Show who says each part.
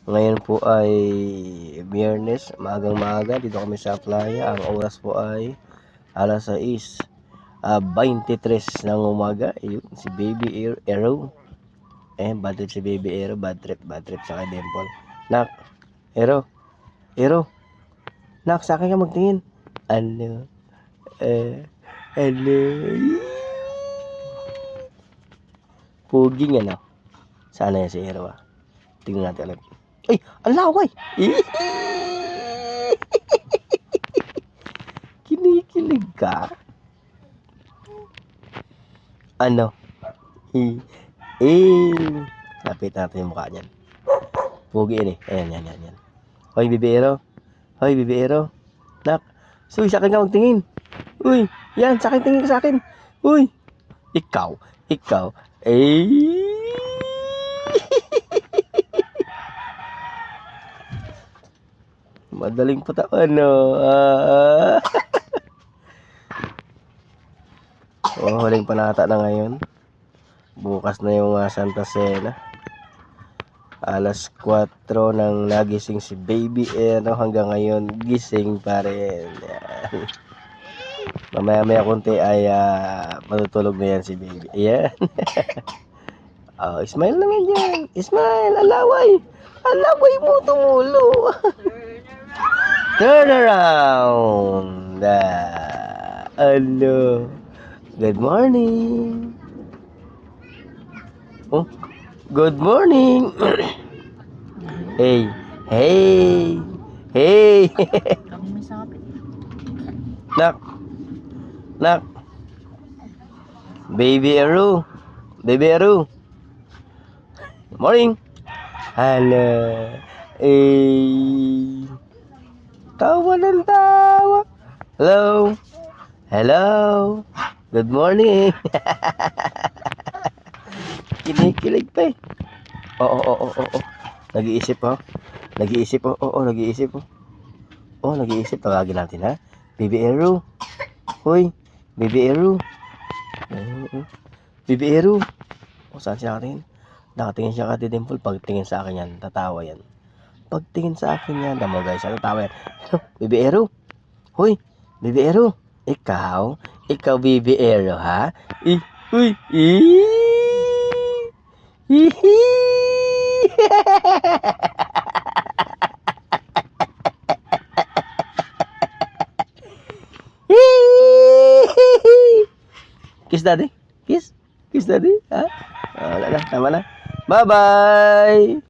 Speaker 1: Ngayon po ay Biyernes, maagang-maaga dito kami sa playa. Ang oras po ay alas 6:23 ng umaga. Ayun, si Baby Aero. Bad trip si Baby Aero, bad trip sa kay Dimple. Nak, Aero, Aero. Nak, sa akin ka magtingin. Ano? Ano? Puging ano? Sana yan si Aero ah. Tingnan natin ulit. Ay, ang laway! Kinikilig ka? Ano? Lapit natin yung mukha niyan. Pugi yan eh. Ayan. Hoy, bibiro. Hoy, bibiro. Nak. Uy, sa akin ka magtingin. Uy, yan, sa akin, tingin ka sa akin. Uy. Ikaw. Madaling patawan, no? Huling panata na ngayon. Bukas na yung Santa Cena. Alas 4 nang nagising si Baby Aero. Hanggang ngayon, gising pa rin. Mamaya konti ay matutulog na yan si Baby. Ayan. Oh, smile naman yan. Smile, alaway. Alaway mo tumulo. Turn around. Hello. Good morning. Oh, good morning. Hey. Nak. Baby Aero. Morning. Hello. Tawa ng tawa. Hello. Good morning. Kinikilig pa eh. Oo. Nag-iisip. Tawagin natin ha. Baby Aero. Hoy, Baby Aero. Baby Aero. Saan siya nakatingin? Nakatingin siya kay Dimple. Pagtingin sa akin yan, tatawa yan. Pagtingin sa akin yan, tama guys, tatawa yan. Baby Aero. Hoy, Baby Aero. Ikaw, Baby Aero ha? Kiss daddy. Kiss daddy. Ha? Wala na. Tama na. Bye-bye.